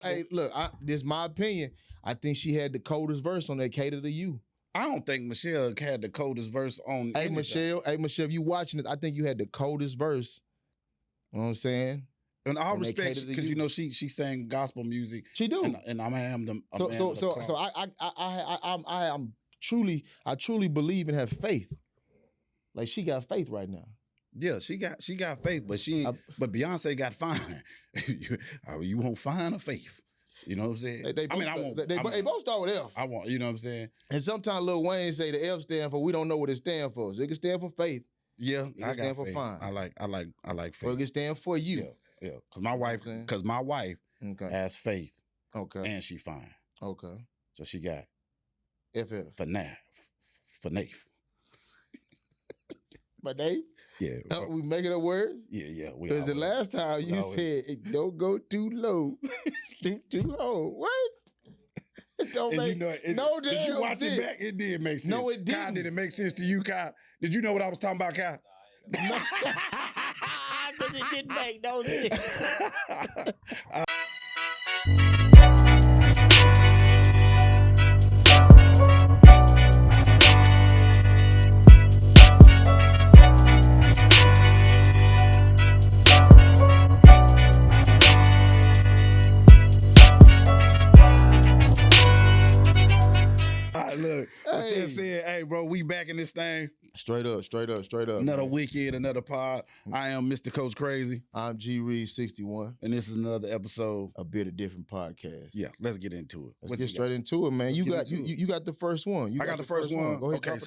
Hey, look, this is my opinion. I think she had the coldest verse on that Cater to You. I don't think Michelle had the coldest verse on. Hey, anything. Michelle, if you watching this, I think you had the coldest verse. You know what I'm saying? In all And they respect, cater to because you. you know she sang gospel music. She do. And I am the a So man so of the so cloth. so I'm truly believe and have faith. Like she got faith right now. Yeah, she got faith, but she ain't. But Beyonce got fine. you won't find a faith. You know what I'm saying? They both, I won't. They both start with F. I want. You know what I'm saying? And sometimes Lil Wayne say the F stand for we don't know what it stand for. So it can stand for faith. Yeah, It I can stand got for faith. fine. I like faith. Or it can stand for you. Yeah. Cause my wife, Okay. has faith. Okay. And she fine. Okay. So she got FF. for Nath. But they, Yeah. we making up words? Yeah. Because the last time you said it don't go too low, too low. What? It don't make no damn Did you watch sense. it back? It did make sense. No, it didn't. Kyle, did it make sense to you, Kyle? Did you know what I was talking about, Kyle? Because it didn't make no sense. Look, with that said, hey, bro, we back in this thing. Straight up. Another weekend, another pod. I am Mr. Coach Crazy. I'm G Reed 61. And this is another episode. A bit of different podcast. Yeah, let's get into it. Let's get straight into it, man. You got the first one. I got the first one. Go ahead. Okay,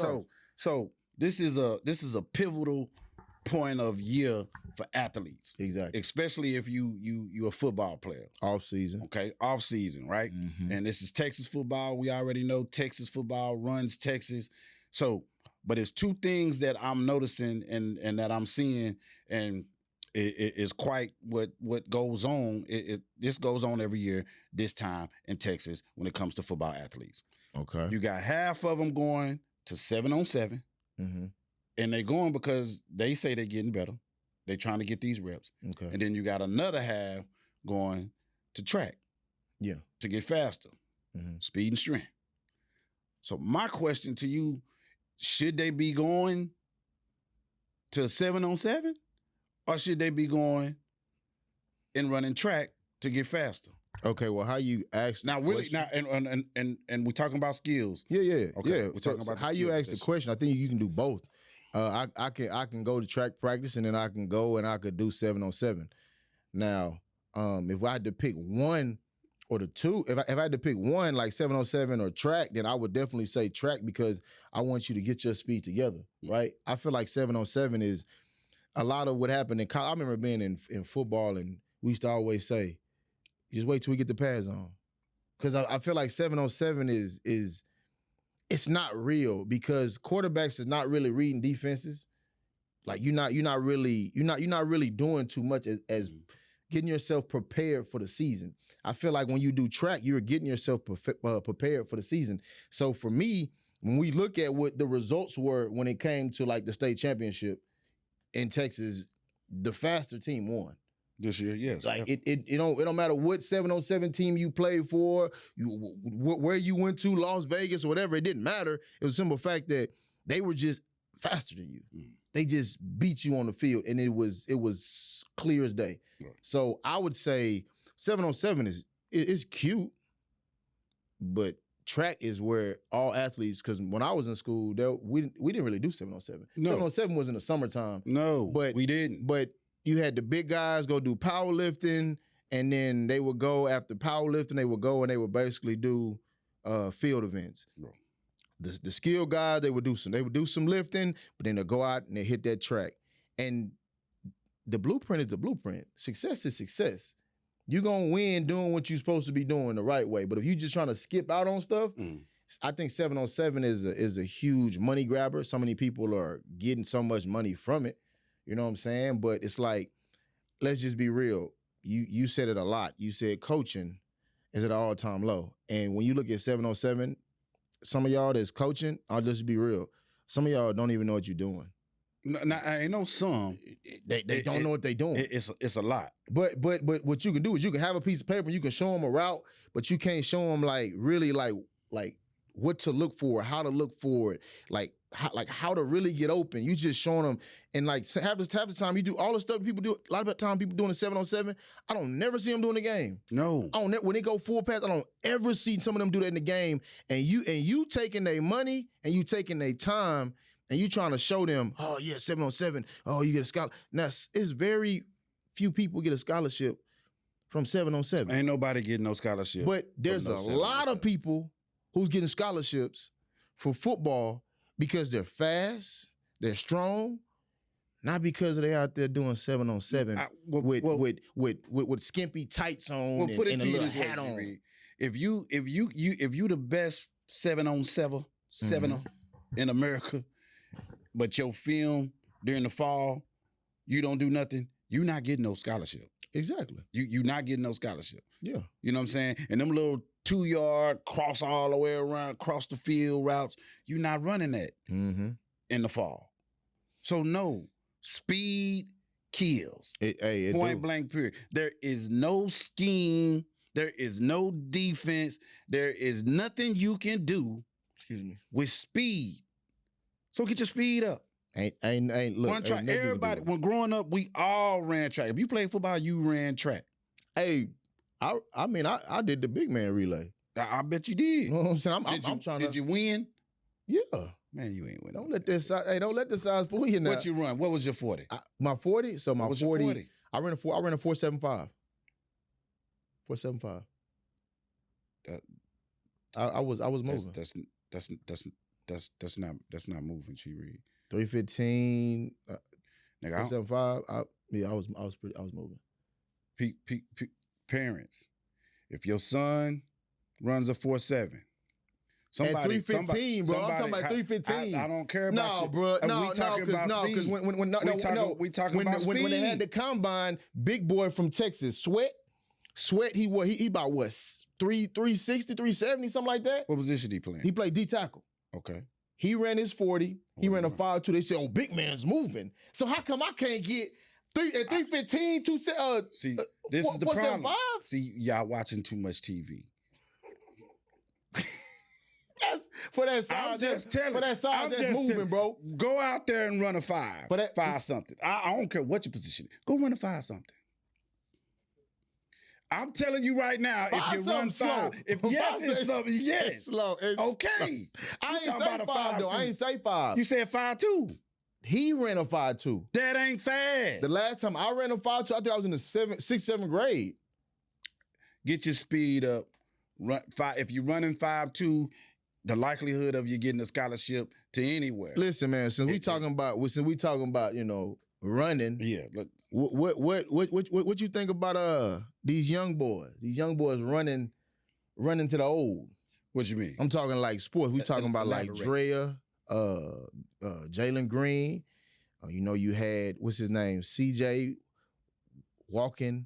so this is a pivotal point of year for athletes. Exactly. Especially if you're a football player. Off season. Okay, off season, right? Mm-hmm. And this is Texas football. We already know Texas football runs Texas. So, but it's two things that I'm noticing and that I'm seeing, and it is quite what goes on. This goes on every year this time in Texas when it comes to football athletes. Okay. You got half of them going to 7-on-7. Mm-hmm. And they're going because they say they're getting better. They're trying to get these reps. Okay. And then you got another half going to track. Yeah. To get faster. Mm-hmm. Speed and strength. So my question to you, should they be going to 7-on-7? Or should they be going and running track to get faster? Okay, well, how you ask now really now and we're talking about skills. Yeah. Okay. We're talking about how you ask the question. I think you can do both. I can go to track practice and then I can go and I could do 7-on-7. Now, if I had to pick one or the two, if I had to pick one like 7-on-7 or track, then I would definitely say track because I want you to get your speed together, right? I feel like 7-on-7 is a lot of what happened in college. I remember being in football and we used to always say, just wait till we get the pads on. Because I feel like 7-on-7 is it's not real because quarterbacks is not really reading defenses. Like you're not really doing too much as getting yourself prepared for the season. I feel like when you do track, you're getting yourself prepared for the season. So for me, when we look at what the results were when it came to like the state championship in Texas, the faster team won. This year, yes. Like it don't matter what 7-on-7 team you played for, where you went to, Las Vegas or whatever. It didn't matter. It was a simple fact that they were just faster than you. They just beat you on the field, and it was clear as day. Right. So I would say 7-on-7 is cute, but track is where all athletes. Because when I was in school, we didn't really do 7-on-7. No. 7-on-7 was in the summertime. No, but we didn't. But you had the big guys go do powerlifting, and then they would go after powerlifting. They would go and they would basically do field events. Right. The skill guys they would do some lifting, but then they'll go out and they hit that track. And the blueprint is the blueprint. Success is success. You're gonna win doing what you're supposed to be doing the right way. But if you're just trying to skip out on stuff, I think 7-on-7 is a huge money grabber. So many people are getting so much money from it. You know what I'm saying? But it's like, let's just be real. You said it a lot. You said coaching is at an all-time low. And when you look at 7-on-7, some of y'all that's coaching, I'll just be real. Some of y'all don't even know what you're doing. Ain't no some. They don't know what they doing. It's a lot. But what you can do is you can have a piece of paper and you can show them a route, but you can't show them like really like what to look for, how to look for it, like how to really get open. You just showing them, and like half the time you do all the stuff people do. A lot of the time people doing the 7-on-7. I don't never see them doing the game. No, I don't when they go full pass. I don't ever see some of them do that in the game. And you taking their money and you taking their time and you trying to show them, oh yeah, 7-on-7. Oh, you get a scholarship. Now it's very few people get a scholarship from 7-on-7. Ain't nobody getting no scholarship. But there's a lot of people who's getting scholarships for football because they're fast, they're strong, not because they out there doing 7-on-7 with skimpy tights on and a little hat on. Reed. If you the best 7-on-7 in America, but your film during the fall, you don't do nothing, you not getting no scholarship. Exactly. You not getting no scholarship. Yeah. You know what I'm saying? And them little 2-yard cross all the way around, across the field routes, you not running that in the fall. So no, speed kills. Point blank period. There is no scheme. There is no defense. There is nothing you can do with speed. So get your speed up. Look. Run track. Everybody, when growing up, we all ran track. If you played football, you ran track. Hey, I mean, I did the big man relay. I bet you did. You know what I'm saying? I'm trying to. Did you win? Yeah. Man, you ain't winning. Don't let this size. Hey, don't let the size fool you now. What you run? What was your 40? My 40. So my 40, 40. I ran a 4.75. 4.75. I was moving. That's not moving. She read 3:15. Nigga, 4.75. I was moving. Parents, if your son runs a 4.7, at 3:15, bro. I'm talking about 3:15. I don't care about no, bro. No, because when they had the combine, big boy from Texas, Sweat, he about what 360, 370, something like that. What position he playing? He played D tackle. Okay. He ran his 40. He ran a 5.2. They said, "Oh, big man's moving." So how come I can't get at 3:15? See, this is the problem. See, y'all watching too much TV. That's for that size. I'm just telling. For that size, that's moving, bro. Go out there and run a 5. For that 5 something. I don't care what your position is. Go run a 5 something. I'm telling you right now, if you run 5, if yes, it's something, yes. It's slow. It's okay. I ain't say 5 though. I ain't say 5. You said 5.2. He ran a 5.2. That ain't fast. The last time I ran a 5.2, I think I was in the 6th, 7th grade. Get your speed up. Run 5. If you're running 5.2, the likelihood of you getting a scholarship to anywhere. Listen, man. Since we talking about running. Yeah. Look. What you think about these young boys? These young boys running to the old. What you mean? I'm talking like sports. We talking about like Drea, Jalen Green. You had what's his name, CJ walking,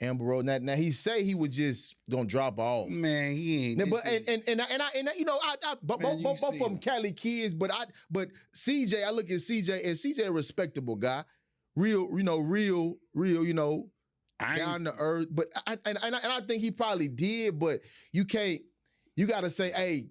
Amber Rose. Now he say he was just gonna drop off. Man, he ain't. But both of them Cali kids. But CJ, I look at CJ and CJ a respectable guy. Real, down to earth. But I think he probably did, but you gotta say, hey,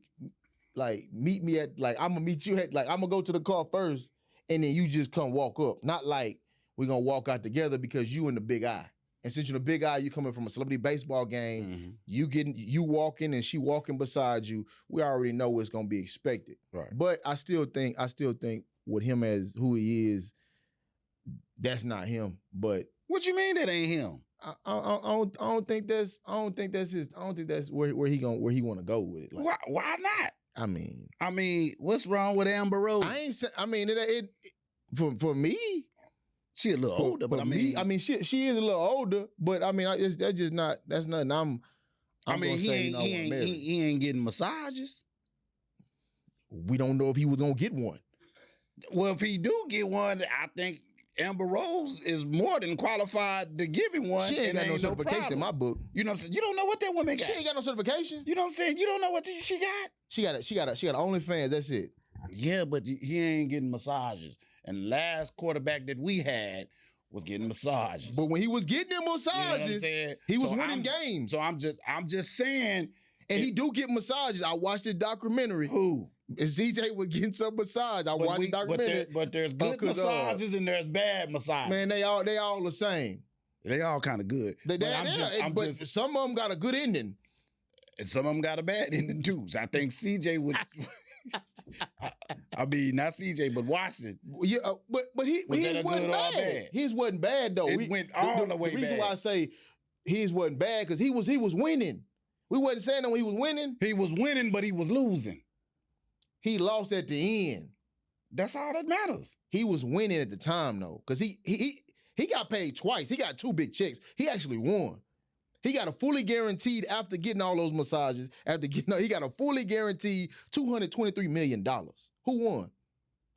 like, meet me at, like, I'm gonna meet you at, like, I'm gonna go to the car first, and then you just come walk up. Not like we're gonna walk out together because you in the big eye. And since you're the big eye, you coming from a celebrity baseball game, you walking and she walking beside you, we already know what's gonna be expected. Right. But I still think with him as who he is, that's not him. But what you mean that ain't him? I don't think that's where he want to go with it. Like, why not? I mean, what's wrong with Amber Rose? For me, she a little older, but she is a little older, but I mean, that's nothing. He ain't getting massages. We don't know if he was gonna get one. Well, if he do get one, I think Amber Rose is more than qualified to give him one. She ain't got no certification in my book. You know what I'm saying? You don't know what that woman got. She ain't got no certification. You know what I'm saying? You don't know what she got. She got OnlyFans. That's it. Yeah, but he ain't getting massages. And last quarterback that we had was getting massages. But when he was getting them You know what I'm massages, saying? he was So winning games. So I'm just saying. And he do get massages. I watched this documentary. Who? And CJ was getting some massage. I watched the documentary. But there's good massages and there's bad massages. Man, they all the same. They all kind of good. But some of them got a good ending. And some of them got a bad ending too. So I think CJ would. I mean, not CJ, but Watson. Yeah, but he wasn't bad. His wasn't bad though. It went all the way bad. The reason why I say his wasn't bad because he was winning. We wasn't saying that when he was winning. He was winning, but he was losing. He lost at the end. That's all that matters. He was winning at the time though, because he got paid twice. He got 2 big checks. He actually won. He got a fully guaranteed after getting all those massages. He got a fully guaranteed $223 million. Who won?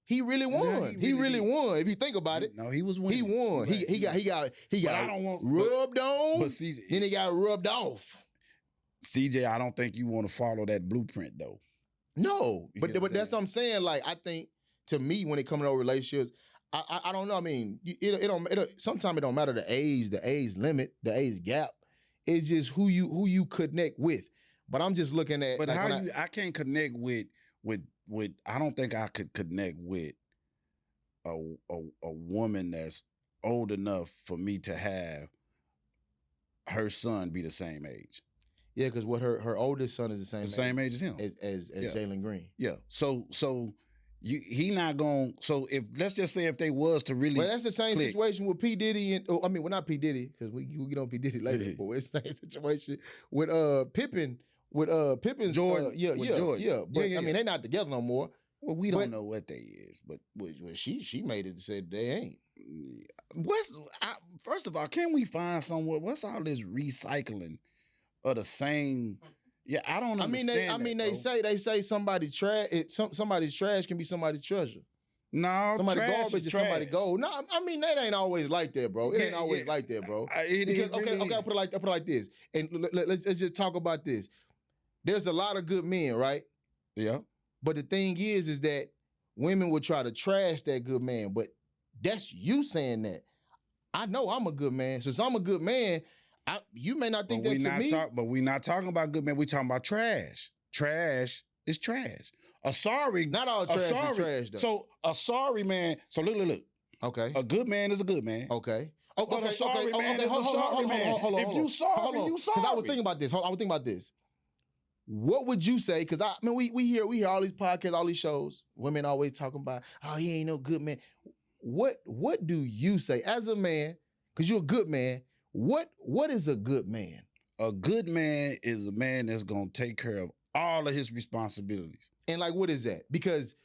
He really won. Yeah, he really won. If you think about it, no, he was winning. He won. He got I don't want, rubbed on. But CJ, then he got rubbed off. CJ, I don't think you want to follow that blueprint though. No, but that's what I'm saying. Like I think to me, when it comes to relationships, I don't know. I mean, sometimes it don't matter the age limit, the age gap. It's just who you connect with. But I'm just looking at. But like I can't connect with. I don't think I could connect with a woman that's old enough for me to have her son be the same age. Yeah, because what her oldest son is the same age as him, as Jalen Green. Yeah. So he not going. So if let's just say if they was to really, well, that's the same situation with P Diddy and not P Diddy because we get on P Diddy later, but it's the same situation with Pippen. With Pippen's Jordan, Jordan. But I mean, they're not together no more. Well, we don't know what they is, but she made it and said they ain't. First of all, can we find somewhere? What's all this recycling of the same? Yeah, I don't understand. They say somebody's trash. Somebody's trash can be somebody's treasure. No, somebody's garbage is somebody gold. No, I mean that ain't always like that, bro. It ain't always like that, bro. Okay, I'll put it like this, and let's just talk about this. There's a lot of good men, right? Yeah. But the thing is that women will try to trash that good man. But that's you saying that. I know I'm a good man. Since I'm a good man, you may not think that to me. But we're not talking about good men. We're talking about trash. Trash is trash. Not all trash is trash, though. So a sorry man. So look. Okay. A good man is a good man. Okay. But a sorry man is a sorry man. If you sorry, you sorry. Because I was thinking about this. What would you say? Because we hear all these podcasts, all these shows. Women always talking about, oh, he ain't no good man. What do you say as a man? Because you're a good man. What is a good man? A good man is a man that's gonna take care of all of his responsibilities. And like, what is that? Because,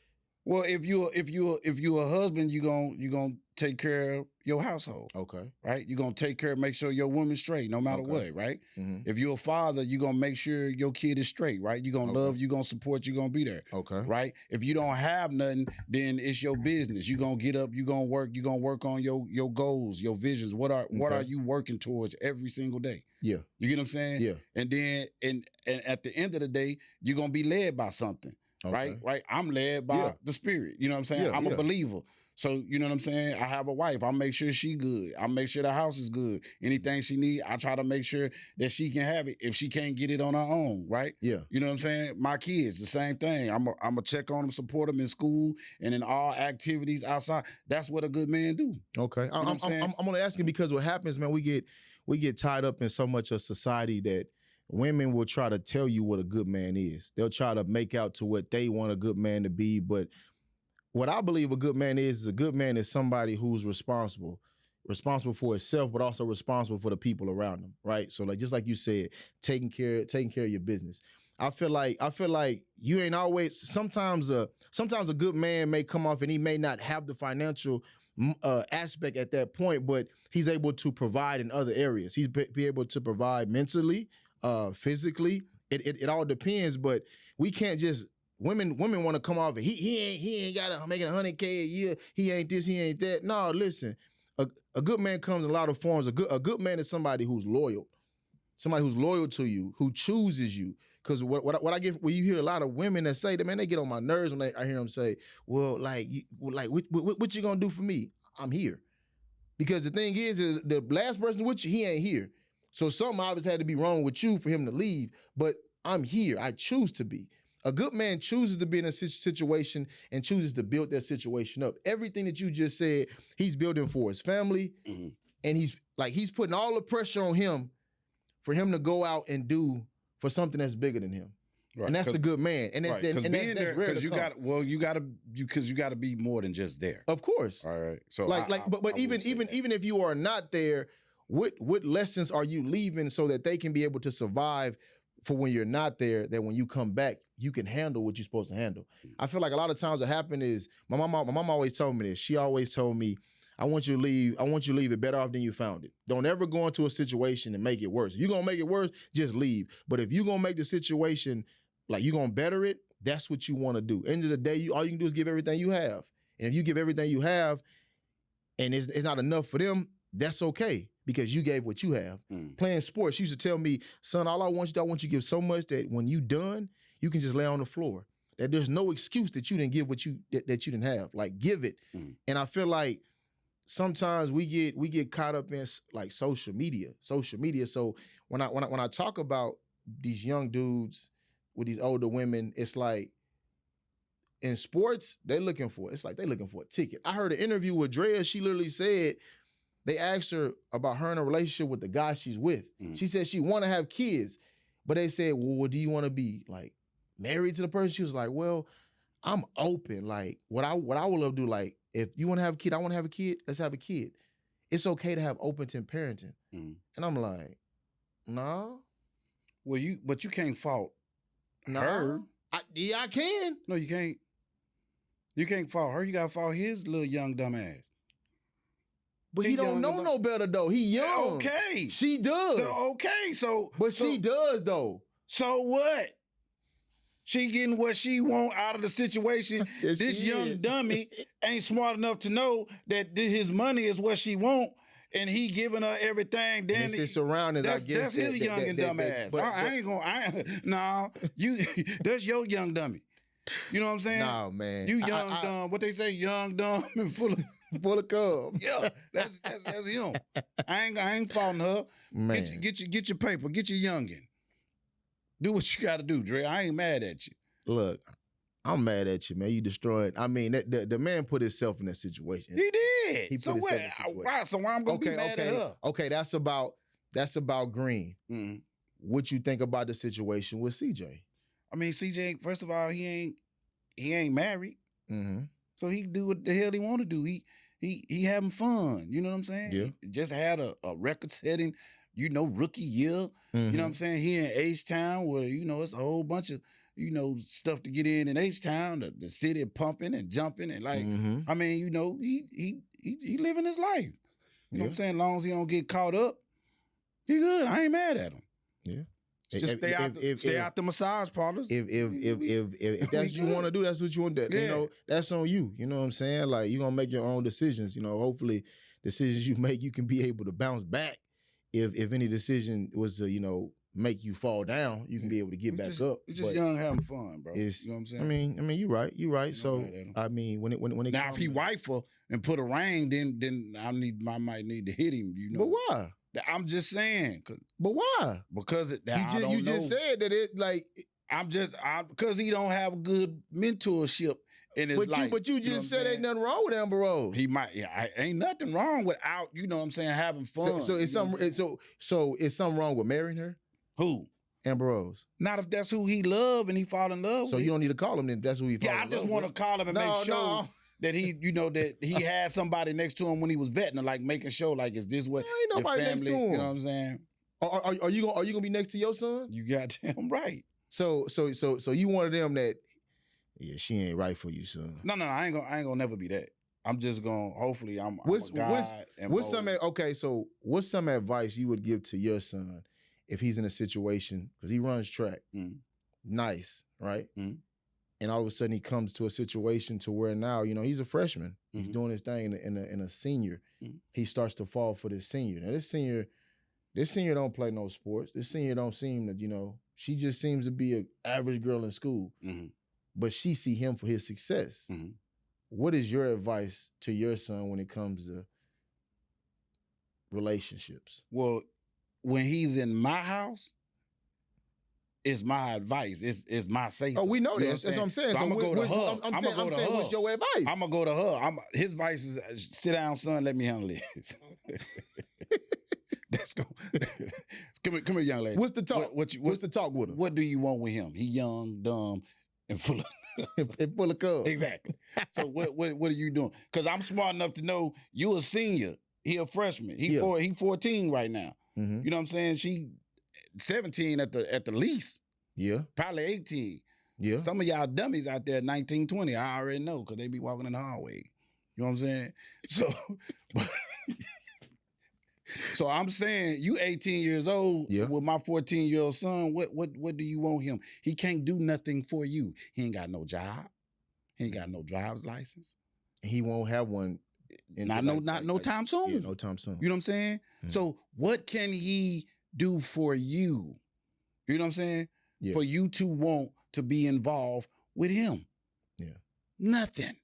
well, if you're a husband, you gonna take care of your household. Okay. Right? You're gonna take care, make sure your woman's straight, no matter what, right? Mm-hmm. If you're a father, you're gonna make sure your kid is straight, right? You're gonna love, you're gonna support, you're gonna be there. Okay. Right? If you don't have nothing, then it's your business. You're gonna get up, you're gonna work on your goals, your visions. What are you working towards every single day? Yeah. You get what I'm saying? Yeah. And then and at the end of the day, you're gonna be led by something. Okay. Right? I'm led by the spirit. You know what I'm saying? I'm a believer. So, you know what I'm saying? I have a wife. I make sure she good. I make sure the house is good. Anything she need, I try to make sure that she can have it if she can't get it on her own, right? Yeah. You know what I'm saying? My kids, the same thing. I'm a check on them, support them in school and in all activities outside. That's what a good man do. Okay. I'm only asking because what happens, man, we get tied up in so much of society that women will try to tell you what a good man is. They'll try to make out to what they want a good man to be. But what I believe a good man is a good man is somebody who's responsible for himself, but also responsible for the people around them, right? So like, just like you said, taking care of your business. I feel like you ain't always, sometimes a good man may come off and he may not have the financial aspect at that point, but he's able to provide in other areas. He's be able to provide mentally, physically. It all depends, but we can't just, women want to come off and he ain't got to make $100K a year. He ain't this, he ain't that. No, listen, a good man comes in a lot of forms. A good man is somebody who's loyal. somebody who's loyal to you, who chooses you. Because what I get, when you hear a lot of women that say that, man, they get on my nerves when I hear them say, well, like what you gonna do for me? I'm here. Because the thing is the last person with you, he ain't here. So something obviously had to be wrong with you for him to leave, but I'm here. I choose to be. A good man chooses to be in a situation and chooses to build that situation up. Everything that you just said, he's building for his family, and he's putting all the pressure on him for him to go out and do for something that's bigger than him. Right. And that's a good man. And that's, right. and that's rare because you got to be more than just there. Of course. All right. So but even if you are not there, what lessons are you leaving so that they can be able to survive for when you're not there, that when you come back, you can handle what you're supposed to handle? I feel like a lot of times what happened is my mom always told me this. She always told me, I want you to leave it better off than you found it. Don't ever go into a situation and make it worse. If you're going to make it worse, just leave. But if you're going to make the situation, like you're going to better it, that's what you want to do. End of the day, all you can do is give everything you have. And if you give everything you have and it's not enough for them, that's okay, because you gave what you have. Playing sports, she used to tell me, son, I want you to give so much that when you done, you can just lay on the floor. That there's no excuse that you didn't give what you didn't have. Like, give it. And I feel like sometimes we get caught up in like social media. So when I talk about these young dudes with these older women, it's like in sports, they're looking for a ticket. I heard an interview with Drea. She literally said, they asked her about her in a relationship with the guy she's with. She said she want to have kids, but they said, well, do you want to be like married to the person? She was like, well, I'm open. Like what I would love to do, like if you want to have a kid, I want to have a kid, let's have a kid. It's okay to have open to parenting. And I'm like, no. Well, but you can't fault her. I can. No, you can't. You can't fault her. You got to fault his little young dumb ass. But he don't know no better though. He young. Okay. She does. Okay, she does though. So what? She getting what she want out of the situation. Yes, this young dummy ain't smart enough to know that his money is what she want, and he giving her everything. Then it's his surroundings. I guess that's his young and dumb ass. I ain't gonna. No, you. That's your young dummy. You know what I'm saying? No, man. You young dumb. What they say? Young dumb and full of cum. Yeah, that's him. I ain't faulting her. Man. Get your paper. Get your youngin. Do what you got to do, Dre. I ain't mad at you. Look, I'm mad at you, man. You destroyed. I mean, the man put himself in that situation. He did. He so what? Right. So why I'm gonna be mad at her? Okay, that's about Green. What you think about the situation with CJ? I mean, CJ. First of all, he ain't married. So he do what the hell he want to do. He having fun. You know what I'm saying? Yeah. He just had a record setting, rookie year. You know what I'm saying? Here in H-Town, where, it's a whole bunch of, stuff to get in H-Town, the city pumping and jumping. And like, I mean, he living his life. You know what I'm saying? As long as he don't get caught up, he good. I ain't mad at him. Yeah. Just stay out the massage parlors. If that's what you want to do, that's what you want to do. Yeah. That's on you. You know what I'm saying? Like, you're going to make your own decisions. Hopefully decisions you make, you can be able to bounce back. If any decision was to, make you fall down, you can be able to get back up. It's just young having fun, bro. You know what I'm saying? I mean, you're right. So, I mean, when it now, if he wife her and put a ring, then I might need to hit him, But why? I'm just saying. But why? Because you just said that it like. Because he don't have good mentorship in his life. But you just said ain't nothing wrong with Amber Rose. He might. Ain't nothing wrong without, you know what I'm saying, having fun. So it's something wrong with marrying her? Who? Amber Rose. Not if that's who he love and he fall in love with. So you don't need to call him then. If that's who he fall in love with. Yeah, I just want to call him and make sure that he, that he had somebody next to him when he was vetting, like making sure, like, is this what ain't nobody family, next to him. You know what I'm saying? Are you gonna be next to your son? You goddamn right. So you one of them that, yeah, she ain't right for you, son. No, I ain't gonna never be that. I'm just gonna. Hopefully, I'm a guy. What's some advice you would give to your son if he's in a situation, because he runs track, nice, right? And all of a sudden he comes to a situation to where now, he's a freshman. He's doing his thing in a senior. He starts to fall for this senior. Now this senior This senior don't play no sports. This senior don't seem to, you know, she just seems to be an average girl in school. Mm-hmm. But she see him for his success. Mm-hmm. What is your advice to your son when it comes to relationships? Well, when he's in my house, it's my advice. It's my say. Oh, we know You this. That's what I'm saying. So I'm gonna go to her. I'm saying, what's your advice? I'm gonna go to her. His advice is, sit down, son. Let me handle this. Let's go. Come here, young lady. What's the talk? What's the talk with him? What do you want with him? He young, dumb, and full of and full of cubs. Exactly. So what are you doing? Because I'm smart enough to know you a senior. He a freshman. He 14 right now. Mm-hmm. You know what I'm saying? She 17 at the least. Yeah. Probably 18. Yeah. Some of y'all dummies out there 19, 20, I already know because they be walking in the hallway. You know what I'm saying? So so I'm saying you 18 years old with my 14-year-old son, what do you want him? He can't do nothing for you. He ain't got no job. He ain't got no driver's license. He won't have one. Not no time soon. Yeah, no time soon. You know what I'm saying? Mm-hmm. So what can he do for you? You know what I'm saying? Yeah. For you to want to be involved with him. Yeah. Nothing.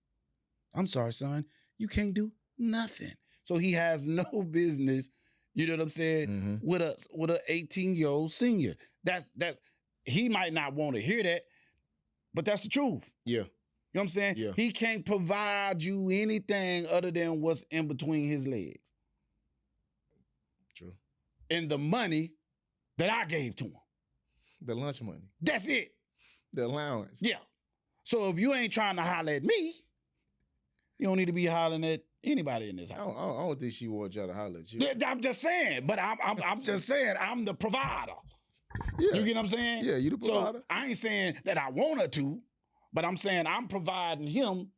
I'm sorry, son. You can't do nothing. So he has no business, you know what I'm saying, with a 18-year-old senior. That's he might not want to hear that, but that's the truth. Yeah. You know what I'm saying? Yeah. He can't provide you anything other than what's in between his legs. True. And the money that I gave to him. The lunch money. That's it. The allowance. Yeah. So if you ain't trying to holler at me, you don't need to be hollering at anybody in this house. I don't think she wants y'all to holler at you. I'm just saying, but I'm just saying I'm the provider. Yeah. You get what I'm saying? Yeah, you the provider. So I ain't saying that I want her to, but I'm saying I'm providing him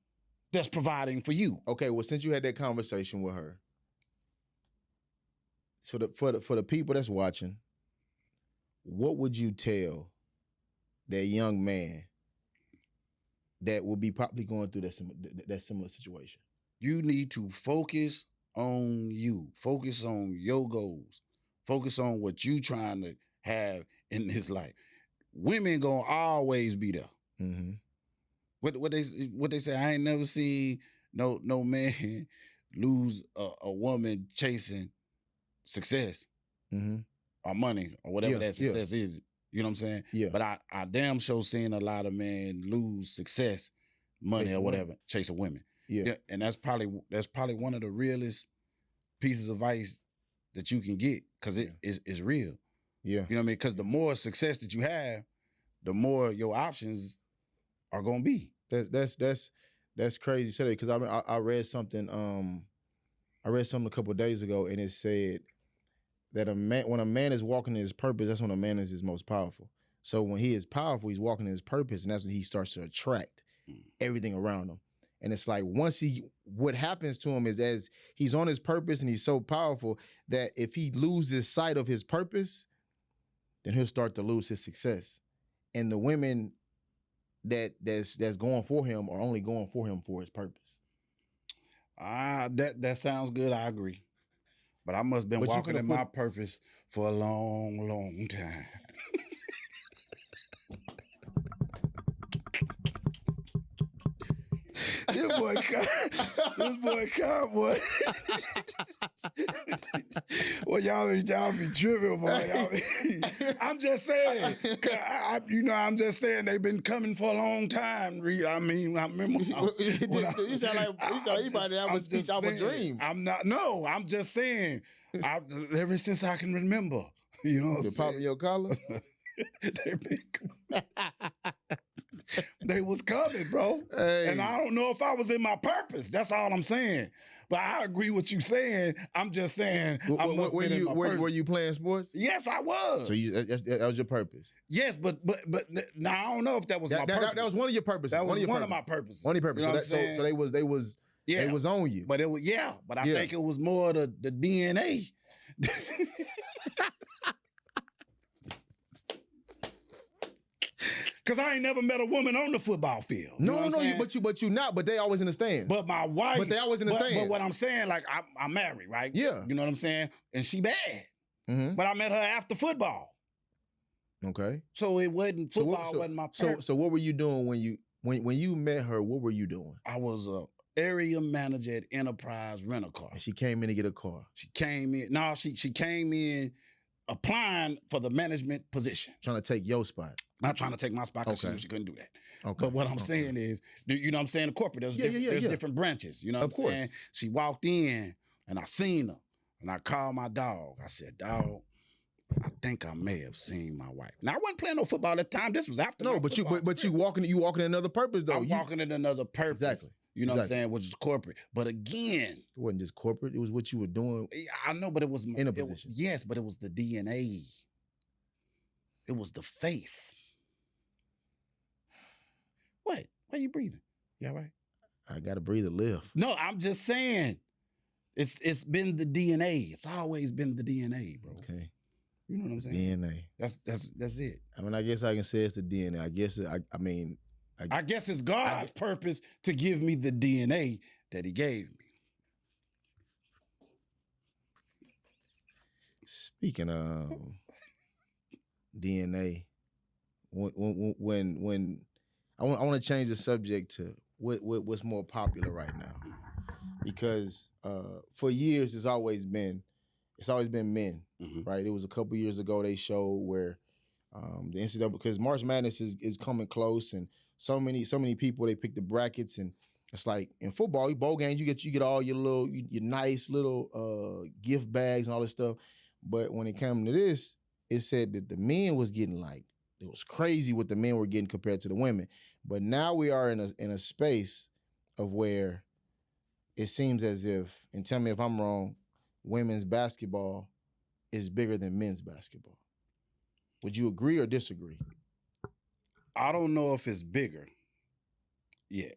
that's providing for you. Okay, well, since you had that conversation with her, for the people that's watching, what would you tell that young man that will be probably going through that similar situation? You need to focus on you. Focus on your goals. Focus on what you trying to have in this life. Women gonna always be there. Mm-hmm. What they say? I ain't never seen no man lose a woman chasing success or money or whatever that success is. You know what I'm saying? Yeah. But I damn sure seen a lot of men lose success, money chasing or whatever, chasing women. Yeah. And that's probably one of the realest pieces of advice that you can get because it's real. Yeah. You know what I mean? Because the more success that you have, the more your options are gonna be. That's crazy. Say that because I read something. I read something a couple of days ago, and it said that when a man is walking in his purpose, that's when a man is his most powerful. So when he is powerful, he's walking in his purpose, and that's when he starts to attract everything around him. And it's like what happens to him is as he's on his purpose and he's so powerful that if he loses sight of his purpose, then he'll start to lose his success. And the women that's going for him are only going for him for his purpose. That sounds good. I agree. But I must have been walking in my purpose for a long, long time. This boy cowboy. Well, y'all be tripping, boy. I'm just saying. I'm just saying they've been coming for a long time. I mean, I remember. You sound like anybody that was speech off a dream. I'm just saying. Ever since I can remember, you know. You're popping your collar. They was coming, bro. Hey. And I don't know if I was in my purpose. That's all I'm saying. But I agree with you saying. I'm just saying. Were you playing sports? Yes, I was. So that was your purpose. Yes, but now I don't know if that was my purpose. That was one of your purposes. That was one of my purposes. One of your purposes. You know so they was on you. But it was but I think it was more the DNA. Because I ain't never met a woman on the football field. But you not. But they always in the stands. But my wife. But they always in the stands. But what I'm saying, like I'm married, right? Yeah. You know what I'm saying? And she bad. but I met her after football. Okay. So it wasn't So football. Wasn't my purpose. So what were you doing when you met her? What were you doing? I was a area manager at Enterprise Rent-A-Car. And she came in to get a car. She came in. No, she came in applying for the management position. Trying to take your spot. Not trying to take my spot because Okay. she couldn't do that. Okay. But what I'm saying is, you know what I'm saying? The corporate, there's different branches. You know what Of I'm course. saying? She walked in and I seen her and I called my dog. I said, dog, I think I may have seen my wife. Now I wasn't playing no football at the time. This was after. No, my but football you career. walking in another purpose though. I'm walking in another purpose. Exactly. You know what I'm Exactly. saying? Which is corporate. But again, It wasn't just corporate. It was what you were doing. I know, but it was In a it was- position. yes, but it was the DNA. It was the face. What? Why are you breathing? You all right? I gotta breathe to live. No, I'm just saying. It's been the DNA. It's always been the DNA, bro. Okay. You know what I'm saying? DNA. That's it. I mean, I guess I can say it's the DNA. I guess I guess it's God's purpose to give me the DNA that He gave me. Speaking of DNA, when I want to change the subject to what's more popular right now, because for years it's always been men, Mhm. right? It was a couple years ago they showed where the NCAA, because March Madness is coming close, and so many people, they pick the brackets, and it's like in football, bowl games, you get all your nice little gift bags and all this stuff. But when it came to this, it said that the men was getting it was crazy what the men were getting compared to the women. But now we are in a space of where it seems as if, and tell me if I'm wrong, women's basketball is bigger than men's basketball. Would you agree or disagree? I don't know if it's bigger yet,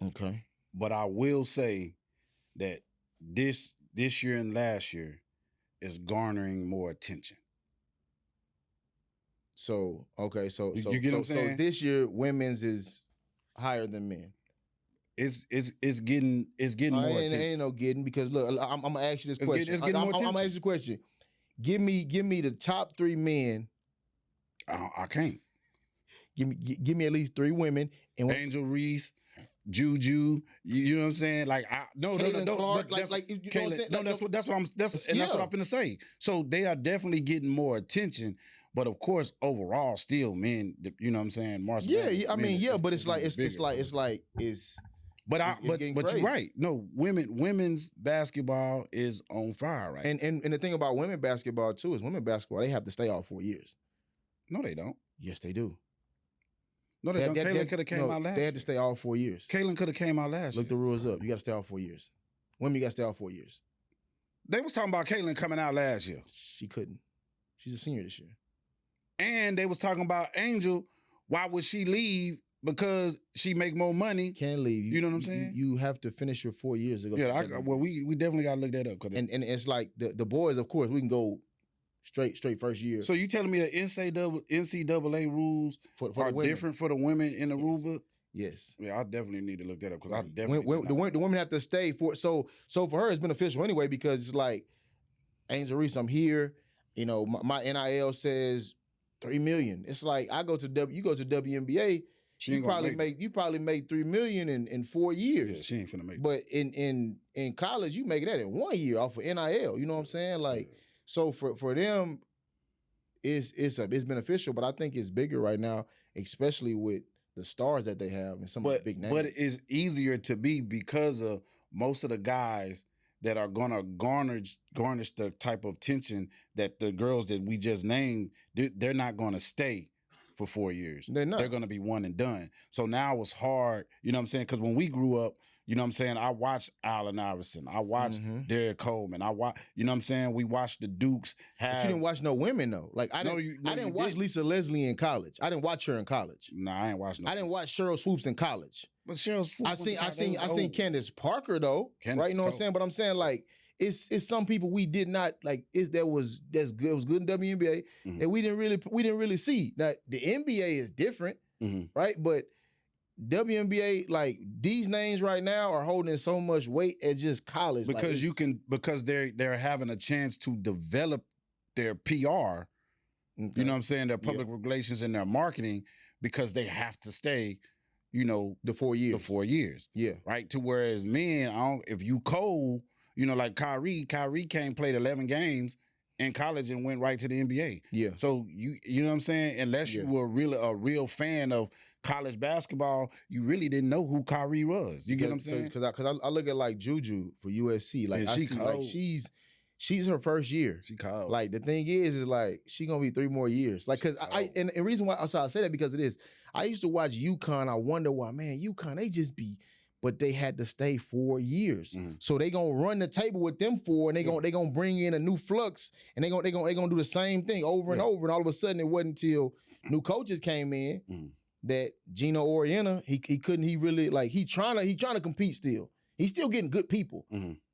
Okay. but I will say that this year and last year is garnering more attention. So okay, so You get what I'm so saying? this year women's is higher than men. It's getting more attention. Ain't no getting, because look, I'm gonna ask you this It's question. getting more I'm gonna attention. ask you a question. Give me the top 3 men. I can't. Give me at least 3 women and Angel Reese, Juju, you know what I'm saying? Like no, Caitlin Clark, but that's- like you know what I'm Caitlin, saying? no, Like, that's what that's yeah. what I'm finna say. So they are definitely getting more attention, but of course, overall, still men. You know what I'm saying? March Madness, I mean, men but it's gonna be bigger. But But getting you're crazy. right. No, women's basketball is on fire right. And the thing about women basketball too is women basketball, they have to stay out 4 years. No, they don't. Yes, they do. No, they don't. Kaylin could have came out last. They had to stay all 4 years. Kaylin could have came out last. Look the rules up. You got to stay out 4 years. Women, you got to stay out 4 years. They was talking about Kaylin coming out last year. She couldn't. She's a senior this year. And they was talking about Angel. Why would she leave? Because she make more money. Can't leave. You know what I'm saying? You have to finish your 4 years to go. Yeah, we definitely gotta look that up. and it's like the boys, of course, we can go straight first year. So you telling me the NCAA rules for are the women. different for the women in the rule book? Yes. Yeah, I definitely need to look that up because I Right. definitely The women have to stay for so for her it's beneficial anyway, because it's like, Angel Reese, I'm here. You know, my NIL says $3 million. It's like you go to WNBA, she you ain't gonna probably make $3 million in 4 years. Yeah, she ain't finna make. But in college, you make that in 1 year off of NIL. You know what I'm saying? Like, so for them, it's beneficial. But I think it's bigger right now, especially with the stars that they have and some of the big names. But it's easier to be because of most of the guys that are gonna garnish the type of tension that the girls that we just named, they're not gonna stay for 4 years. They're not. They're gonna be one and done. So now it's hard, you know what I'm saying? Because when we grew up, you know what I'm saying, I watched Allen Iverson, I watched Derek Coleman, you know what I'm saying, we watched the Dukes have. But you didn't watch no women though. Like I didn't watch Lisa Leslie in college. I didn't watch her in college. Nah, I ain't watching. I didn't watch Cheryl Swoops in college. But Cheryl Swoops. I seen Candace Parker though. Right? You know what I'm saying? But I'm saying like it's some people we did not like. It was good in WNBA that we didn't really see. Now the NBA is different, right? But WNBA, like these names right now are holding so much weight at just college because because they're having a chance to develop their PR, Okay. you know what I'm saying, their public relations and their marketing, because they have to stay, you know, The 4 years. the 4 years. Yeah. Right? To whereas men, if you cold, you know, like Kyrie came, played 11 games in college and went right to the NBA. Yeah. So you know what I'm saying? Unless you were really a real fan of college basketball, you really didn't know who Kyrie was. You get what I'm saying? Because I look at like Juju for USC. Like, Yeah, I she see, cold. like she's her first year. She cold. Like, the thing is like she gonna be 3 more years. Like, cause and the reason why I say that because it is. I used to watch UConn. I wonder why, man, UConn, they just be, but they had to stay 4 years. Mm-hmm. So they gonna run the table with them 4, and they gonna bring in a new flux, and they gonna do the same thing over and over. And all of a sudden, it wasn't until new coaches came in that Gino Oriana, he couldn't, he really, like, he trying to compete still. He's still getting good people.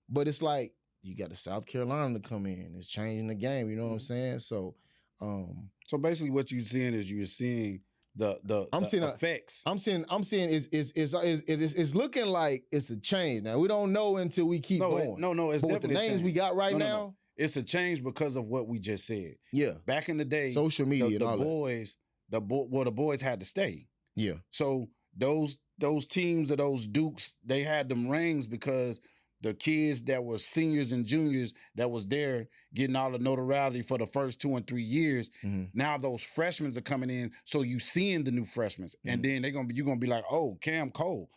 But it's like, you got the South Carolina to come in. It's changing the game, you know what I'm saying? So so basically what you're seeing is you're seeing the effects. I'm saying it's looking like it's a change. Now we don't know until we keep going. It's but with the names we got right now, it's a change because of what we just said. Yeah. Back in the day, social media and all the boys had to stay. Yeah. So those teams or those Dukes, they had them rings because the kids that were seniors and juniors that was there getting all the notoriety for the first 2 and 3 years. Now those freshmen are coming in, so you seeing the new freshmen, and then you're gonna be like, oh, Cam cold,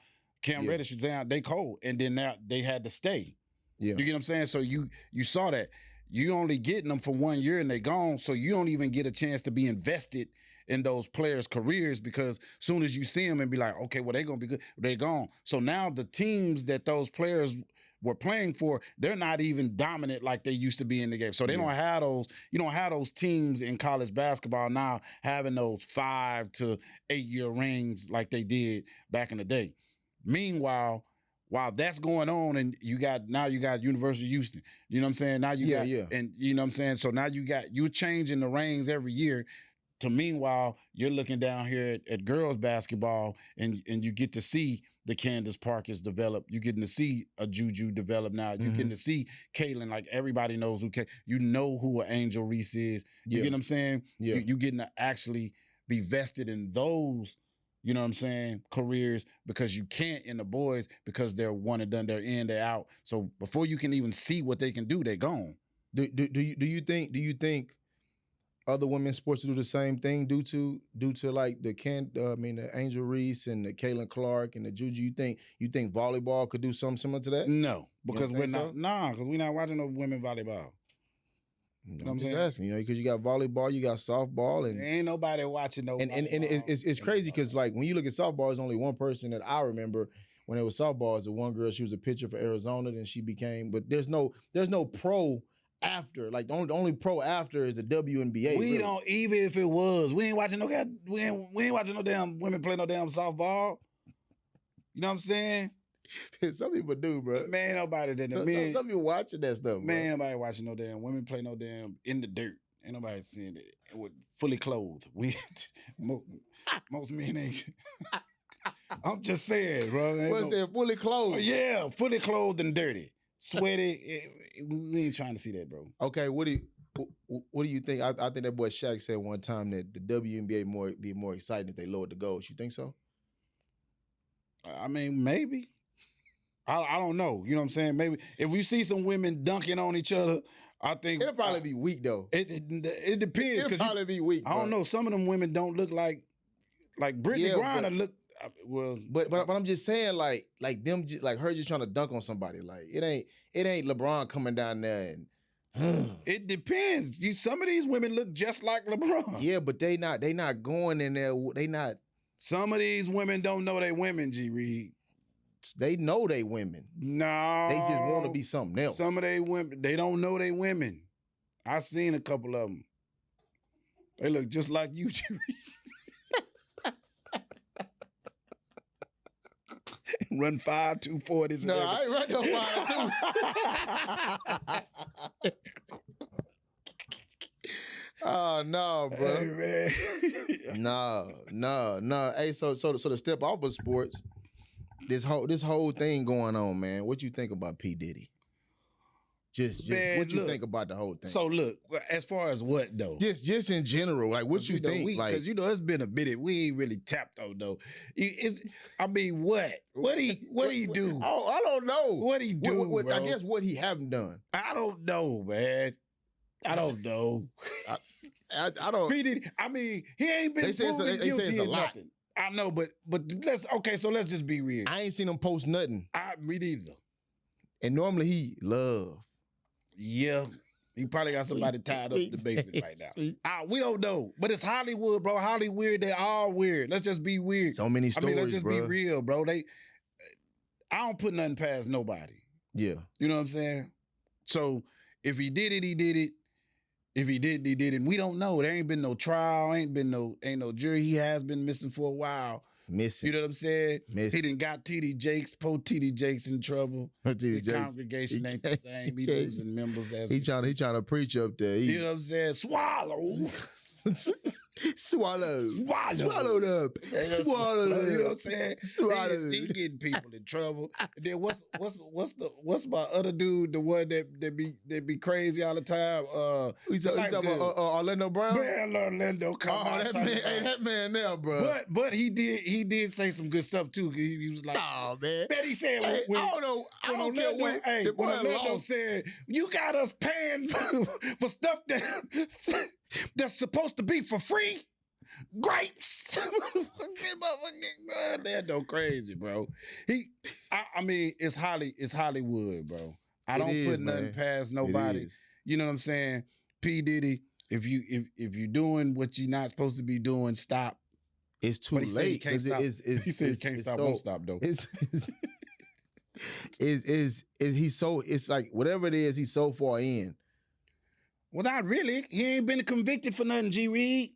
Cam Reddish is down, they cold, and then now they had to stay. Yeah, you get what I'm saying? So you saw that you only getting them for 1 year and they gone, so you don't even get a chance to be invested in those players' careers, because soon as you see them and be like, okay, well, they gonna be good, they gone. So now the teams that those players were playing for, they're not even dominant like they used to be in the game. So they don't have those, you don't have those teams in college basketball now having those 5 to 8 year rings like they did back in the day. Meanwhile, while that's going on, and you got University of Houston, you know what I'm saying? Now you got, and you know what I'm saying? So now you're changing the rings every year. To meanwhile, you're looking down here at girls basketball, and you get to see the Candace Parkers develop. You're getting to see a Juju develop now. You're getting to see Caitlin. Like, everybody knows you know who an Angel Reese is. You get what I'm saying? Yeah. You getting to actually be vested in those, you know what I'm saying, careers, because you can't in the boys because they're one and done, they're in, they're out. So before you can even see what they can do, they're gone. Do you think other women's sports do the same thing due to like the Angel Reese and the Caitlin Clark and the Juju? You think volleyball could do something similar to that? No, because we're not. Nah, because we're not watching no women volleyball. You know I'm just asking, because you got volleyball, you got softball, and ain't nobody watching no. And it's crazy because, like, when you look at softball, there's only one person that I remember when it was softball. Is the one girl. She was a pitcher for Arizona, then she became. But there's no pro after. Like, the only pro after is the WNBA. We don't, even if it was, we ain't watching no damn women play no damn softball. You know what I'm saying? Some people do, bro. Man, nobody did that. Some people watching that stuff, bro. Man, nobody watching no damn women play no damn in the dirt. Ain't nobody seeing it with fully clothed. Most men ain't. I'm just saying, bro. What's that? Fully clothed? Yeah, fully clothed and dirty. Sweaty. We ain't trying to see that, bro. Okay, what do you think? I think that boy Shaq said one time that the WNBA be more exciting if they lowered the goals. You think so? I mean, maybe. I don't know. You know what I'm saying? Maybe if we see some women dunking on each other, I think it'll probably be weak though. It depends. It'll probably be weak. I don't know. Some of them women don't look like Brittany Griner look. Well, but I'm just saying, like them, like her just trying to dunk on somebody. Like, it ain't LeBron coming down there and. It depends. Some of these women look just like LeBron. Yeah, but they not going in there. They not. Some of these women don't know they women, G. Reed. They know they women. No. They just want to be something else. Some of they women, they don't know they women. I seen a couple of them. They look just like you, G. Reed. Run 5.240s. No, I ain't run no 5.2. Oh no, bro. Hey, man. No. Hey, so to step off of sports, this whole thing going on, man. What you think about P. Diddy? Just Man, what you look. think about the whole thing? So look, as far as what though? Just in general, like what you think? Because it's been a minute. We ain't really tapped on though. I mean, what? What he do? Oh, I don't know. What he do? I bro? guess what he haven't done. I don't know, man. I don't know. I don't. I mean, he ain't been proven guilty or nothing. I know, but let's just be real. I ain't seen him post nothing. Me neither. And normally he love. Yeah. He probably got somebody tied up in the basement right now. We don't know. But it's Hollywood, bro. Hollywood, they all weird. Let's just be weird. So many stories, let's just be real, bro. I don't put nothing past nobody. Yeah. You know what I'm saying? So if he did it, he did it. If he did, he did it. We don't know. There ain't been no trial. Ain't no jury. He has been missing for a while. Missing. You know what I'm saying? Missing. He done got TD Jakes, TD Jakes in trouble. The congregation ain't the same. He losing members as he trying to preach up there. You know what I'm saying? Swallow. Swallowed up. You know what I'm saying? Swallowed. He getting people in trouble. And then what's my other dude? The one that be crazy all the time. We talking about Orlando Brown. Man, Orlando, come on. That man now, bro. But he did say some good stuff too. He was like, "Oh man." Man, he said, I don't care what. When Orlando said, "You got us paying for stuff that's supposed to be for free." Grapes. Orlando crazy, bro. I mean, it's Hollywood, bro. I don't put nothing past nobody. You know what I'm saying? P. Diddy, if you doing what you're not supposed to be doing, stop. It's too late. He said he can't stop, won't stop though. It's like whatever it is, he's so far in. Well, not really. He ain't been convicted for nothing, G. Reed.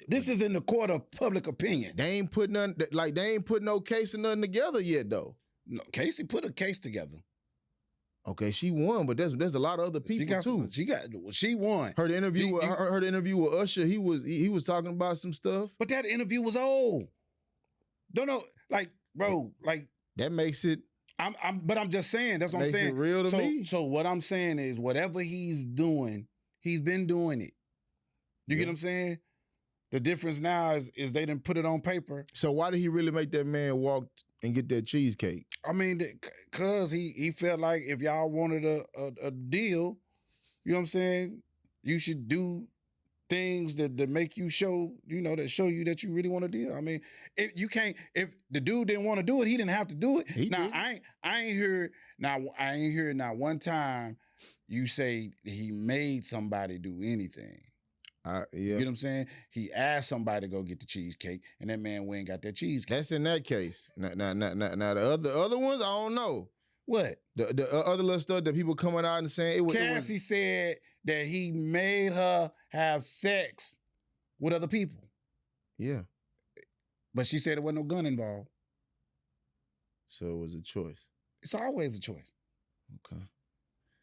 This is in the court of public opinion. They ain't put no case or nothing together yet, though. No, Casey put a case together. Okay, she won, but there's a lot of other people too. She won. Heard the interview with Usher. He was talking about some stuff. But that interview was old. Don't know, like, bro, like that makes it. But I'm just saying. That's what I'm saying. It real to me. So what I'm saying is, whatever he's doing, he's been doing it. You get what I'm saying? The difference now is they didn't put it on paper. So why did he really make that man walk and get that cheesecake? I mean, cause he felt like if y'all wanted a deal, you know what I'm saying, you should do things that make you show, that show you that you really want a deal. I mean, if the dude didn't want to do it, he didn't have to do it. I ain't heard not one time you say he made somebody do anything. Yeah. You know what I'm saying? He asked somebody to go get the cheesecake, and that man went and got that cheesecake. That's in that case. Now the other ones, I don't know. What? The other little stuff that people coming out and saying Cassie said that he made her have sex with other people. Yeah. But she said there wasn't no gun involved. So it was a choice. It's always a choice. Okay.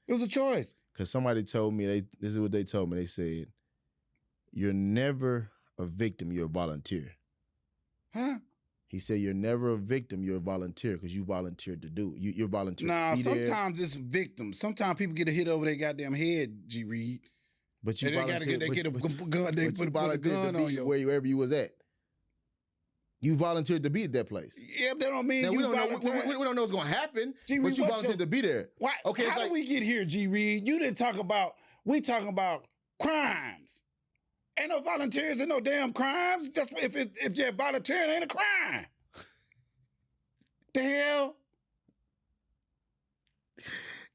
It was a choice. Because somebody told me, this is what they told me. They said, "You're never a victim, you're a volunteer." Huh? He said, "You're never a victim, you're a volunteer because you volunteered to do it. You're volunteering." Nah, sometimes it's victims. Sometimes people get a hit over their goddamn head, G. Reed. But you volunteered. They get a gun. They put a gun on you. Wherever you was at. You volunteered to be at that place. Yeah, but that don't mean now, you we don't know what's going to happen, G. but you volunteered to be there. Why? Okay, how did we get here, G. Reed? You didn't talk about, we talking about crimes. Ain't no volunteers and no damn crimes. Just if you're volunteering, ain't a crime. The hell?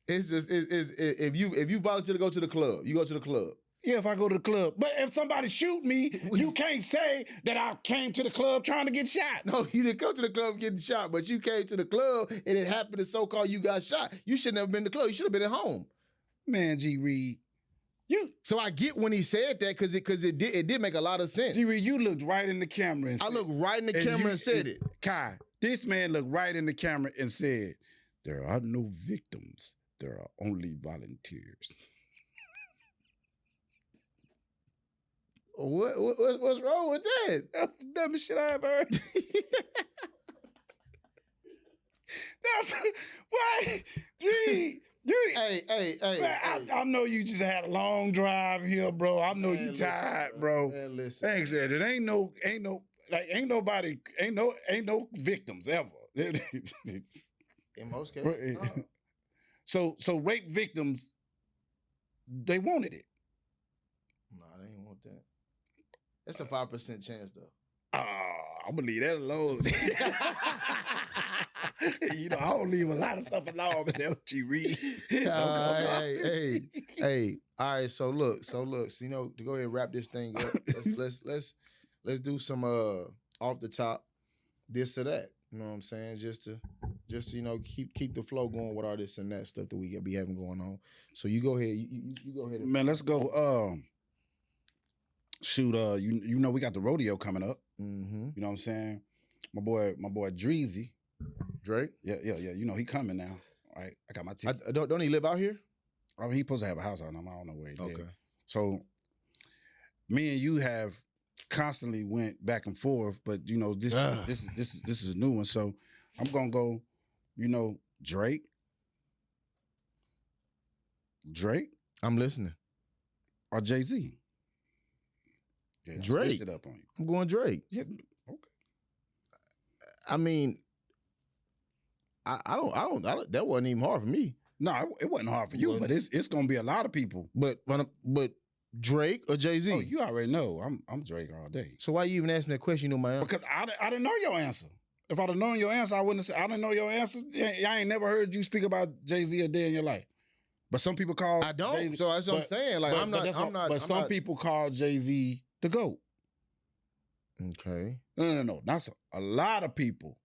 It's just if you volunteer to go to the club, you go to the club. Yeah, if I go to the club. But if somebody shoot me, you can't say that I came to the club trying to get shot. No, you didn't go to the club getting shot, but you came to the club and it happened to so-called you got shot. You shouldn't have been in the club. You should have been at home. Man, G. Reed. So I get when he said that because it did make a lot of sense. G. Reed, you looked right in the camera and said, I looked right in the camera and said it. Kai, this man looked right in the camera and said, "There are no victims. There are only volunteers." What's wrong with that? That's the dumbest shit I ever heard. That's why, G. Hey, Man, I know you just had a long drive here, bro. I know you tired, bro. Man, listen. Thanks, Ed. It ain't no victims ever. In most cases. So rape victims, they wanted it. Nah, they ain't want that. That's a 5% chance though. I'm gonna leave that alone. You know, I don't leave a lot of stuff alone, but that's what you read. Hey. All right, so look, so you know, to go ahead and wrap this thing up, let's do some off the top, this or that. You know what I'm saying? Just to you know, keep the flow going with all this and that stuff that we be having going on. So you go ahead, you go ahead. Man, let's go. Shoot, you know we got the rodeo coming up. Mm-hmm. You know what I'm saying? My boy Dreezy. Drake? Yeah. You know he coming now. All right, I got my ticket. Don't he live out here? I mean, he supposed to have a house out. I don't know where he live. Okay. So me and you have constantly went back and forth, but you know this is a new one. So I'm gonna go. You know Drake. I'm listening. Or Jay-Z. Yeah, Drake. Switched it up on you. I'm going Drake. Yeah. Okay. I mean, I don't. That wasn't even hard for me. No, it wasn't hard for you, but it's gonna be a lot of people. But Drake or Jay-Z? Oh, you already know. I'm Drake all day. So why you even ask me that question? You know my answer. Because I didn't know your answer. If I'd have known your answer, I wouldn't have said I didn't know your answer. I ain't never heard you speak about Jay-Z a day in your life. But some people call I don't. Jay-Z, so that's what I'm saying. Like I'm not. But some people call Jay-Z the GOAT. Okay. No. That's a lot of people.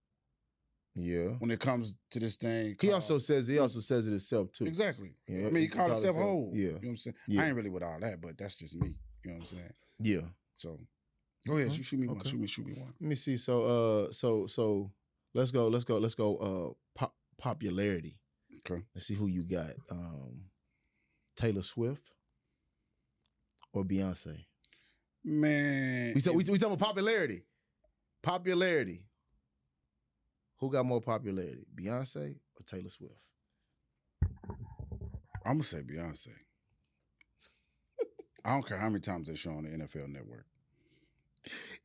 Yeah. When it comes to this thing, He also says it himself too. Exactly. Yeah, I mean, he called himself whole. Yeah. You know what I'm saying? Yeah. I ain't really with all that, but that's just me. You know what I'm saying? Yeah. So go ahead, Okay. shoot me one. Okay. Shoot me one. Let me see. So let's go. Popularity. Okay. Let's see who you got. Taylor Swift or Beyonce? Man. We talking about popularity. Popularity. Who got more popularity, Beyonce or Taylor Swift? I'm gonna say Beyonce. I don't care how many times they show on the NFL Network.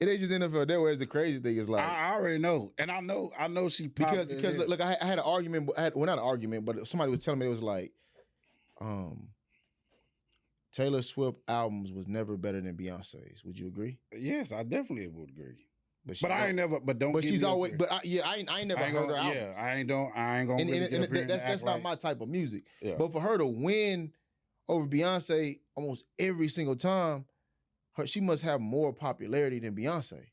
It ain't just NFL Network. It's the crazy thing. Is like I already know, and I know she popular. Because look, I had an argument. Well, not an argument, but somebody was telling me it was like, Taylor Swift albums was never better than Beyonce's. Would you agree? Yes, I definitely would agree. But I ain't never. But don't. But give she's me always. But I ain't never heard her albums. Yeah, I ain't gonna. And really get up here and that's act not like, my type of music. Yeah. But for her to win over Beyonce almost every single time, she must have more popularity than Beyonce.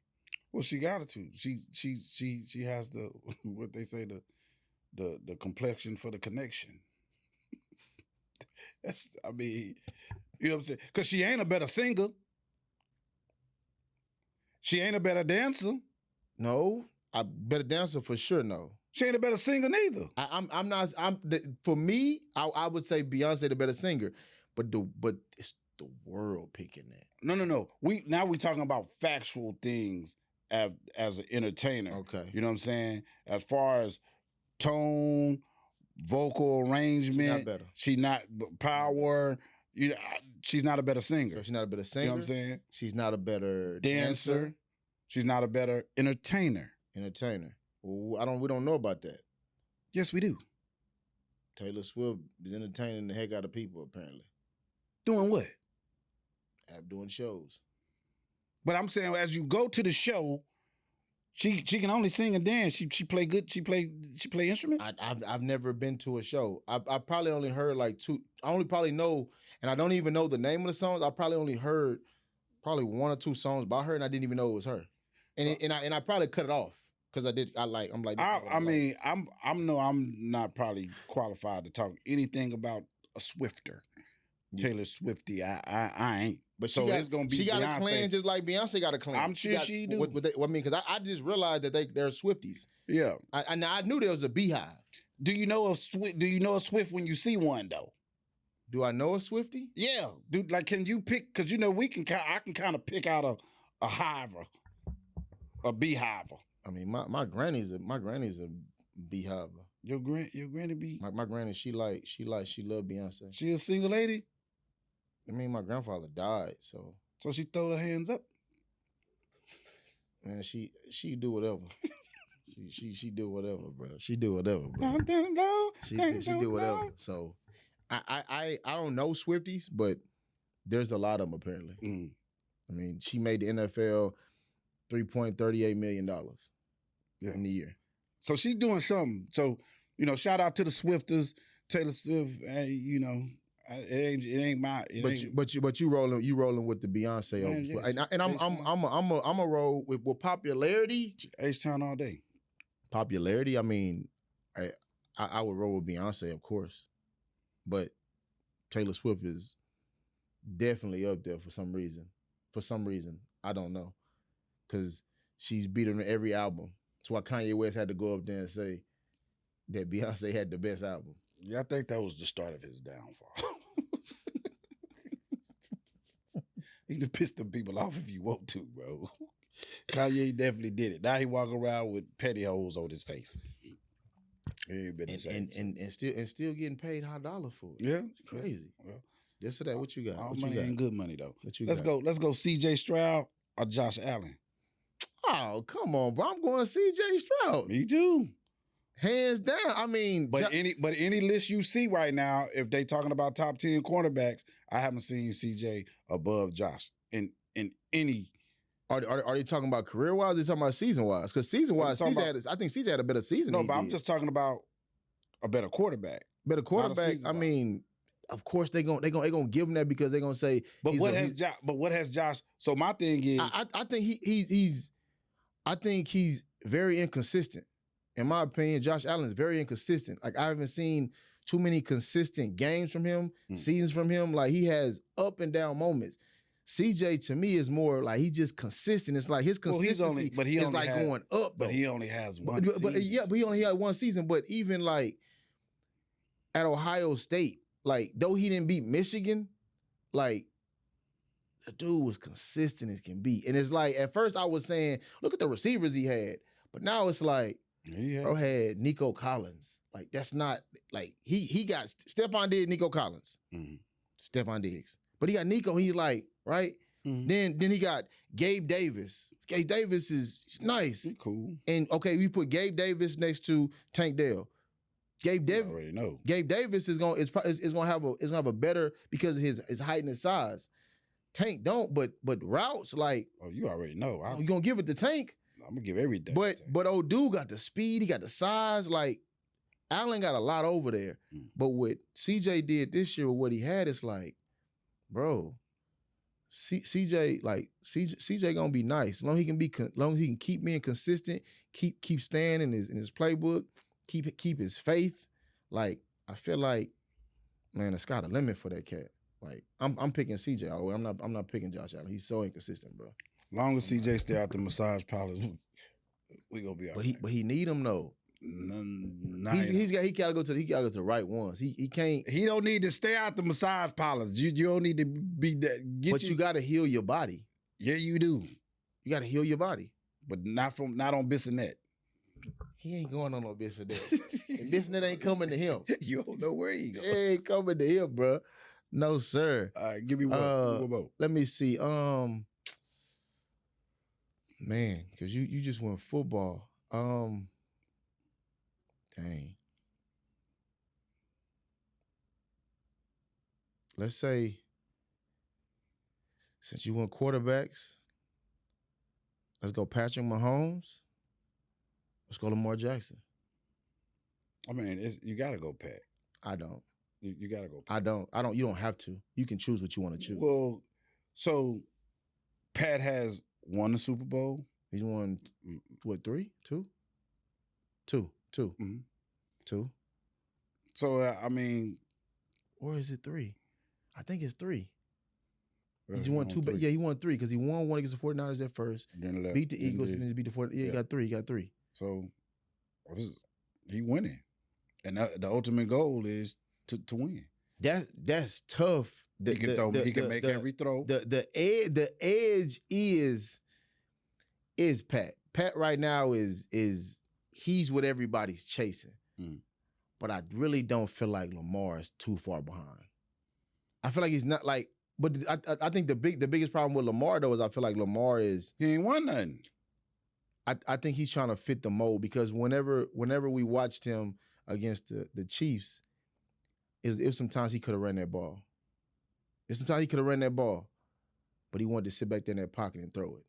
Well, she got it to. She has the what they say the complexion for the connection. That's I mean, you know what I'm saying? Because she ain't a better singer. She ain't a better dancer. No, I better dancer for sure. No, she ain't a better singer neither. I'm not. For me. I would say Beyonce the better singer, but it's the world picking that. No. We talking about factual things as an entertainer. Okay, you know what I'm saying? As far as tone, vocal arrangement, she's not better. Power. She's not a better singer. So she's not a better singer. You know what I'm saying? She's not a better dancer. She's not a better entertainer. Well, we don't know about that. Yes, we do. Taylor Swift is entertaining the heck out of people, apparently. Doing what? Doing shows. But I'm saying, as you go to the show, she can only sing and dance. She play good. She play instruments. I've never been to a show. I probably only heard like two. I only probably know, and I don't even know the name of the songs. I probably only heard one or two songs by her, and I didn't even know it was her. And I probably cut it off because I'm not probably qualified to talk anything about a Swifter, Taylor Swiftie. I ain't. But it's gonna be. She got Beyonce. A clan just like Beyonce got a clan. I'm sure she do. I mean, because I just realized that they're Swifties. Yeah. I knew there was a beehive. Do you know a Swift when you see one though? Do I know a Swiftie? Yeah, dude. Like, can you pick? Because I can kind of pick out a hiver, a beehiver. I mean, my granny's a beehiver. Your granny be My granny, she love Beyonce. she a single lady? I mean, my grandfather died, so So she throw her hands up. man, she do whatever. she do whatever, bro. She do whatever, bro. She do whatever. So I don't know Swifties, but there's a lot of them apparently. Mm. I mean, she made the NFL $3.38 million in the year. So she's doing something. So, you know, shout out to the Swifters, Taylor Swift. You know, it ain't my. But you rolling with the Beyonce Man, over. yes. And I'm a roll with popularity. H-Town all day. Popularity. I mean, I would roll with Beyonce, of course, but Taylor Swift is definitely up there for some reason. I don't know, because she's beaten every album. That's why Kanye West had to go up there and say that Beyonce had the best album. Yeah, I think that was the start of his downfall. He can piss the people off if you want to, bro. Kanye definitely did it. Now he walk around with pantyhose on his face. And still getting paid high dollar for it. Yeah, it's crazy. Yeah. This or that. What you got? All what money you got? ain't good money though. What you Let's got? go. Let's go. C.J. Stroud or Josh Allen. Oh, come on, bro. I'm going C.J. Stroud. Me too. Hands down. I mean, but any list you see right now, if they talking about top 10 cornerbacks, I haven't seen C.J. above Josh in any. Are they talking about career wise? Or they talking about season wise? Because season wise, I think CJ had a better season. No, but I'm just talking about a better quarterback. Better quarterback. I mean, of course they gonna give him that because they're gonna say. But what has Josh? So my thing is, I think he's very inconsistent. In my opinion, Josh Allen is very inconsistent. Like I haven't seen too many consistent games from him, seasons from him. Like he has up and down moments. CJ to me is more like he's just consistent. It's like his consistency is like going up. But he only has one season. But he only had one season. But even like at Ohio State, like though he didn't beat Michigan, like the dude was consistent as can be. And it's like at first I was saying, look at the receivers he had. But now it's like, bro had Nico Collins. Like that's not like he got Stephon Diggs, Nico Collins, Stephon Diggs. But he got Nico. He's like right. Then he got Gabe Davis. Gabe Davis is nice. He's cool. And okay, we put Gabe Davis next to Tank Dell. Gabe Davis is gonna have a better because of his height and his size. Tank don't, but routes like you already know. You gonna give it to Tank. I'm gonna give everything. But old dude got the speed, he got the size. Like Allen got a lot over there. But what CJ did this year with what he had, it's like, bro, CJ gonna be nice. As long as he can keep being consistent, keep staying in his playbook, keep his faith. Like I feel like, man, it's got a limit for that cat. Like I'm picking CJ all the way. I'm not picking Josh Allen. He's so inconsistent, bro. Long as CJ stay out the massage parlors, we gonna be all right. But he need him though. He gotta go to the right ones. He can't. He don't need to stay out the massage parlors. You don't need to be that. You gotta heal your body. Yeah, you do. You gotta heal your body, but not on Bissonnette. He ain't going on no Bissonnette. And Bissonnette ain't coming to him. You don't know where he going. He ain't coming to him, bro. No sir. All right, give me one more. Let me see. Man, because you just went football. Dang. Let's say, since you went quarterbacks, let's go Patrick Mahomes. Let's go Lamar Jackson. I mean, you got to go Pat. I don't. You got to go Pat. I don't. You don't have to. You can choose what you want to choose. Well, so Pat has won the Super Bowl. He's won, what, 3? 2? 2. Mm-hmm. 2. So, I mean. Or is it 3? I think it's 3. He's won 2, but yeah, he won 3 because he won one against the 49ers at first, then beat the Eagles, and then beat the 49ers. Yeah, he got 3. So, he winning. And the ultimate goal is to win. That's tough. He can make every throw. The edge is Pat. Pat right now is he's what everybody's chasing. but I really don't feel like Lamar is too far behind. I feel like he's not like, but I think the biggest problem with Lamar though is I feel like Lamar is He ain't won nothing. I think he's trying to fit the mold because whenever we watched him against the Chiefs, it was sometimes he could have ran that ball. Sometimes he could have ran that ball, but he wanted to sit back there in that pocket and throw it.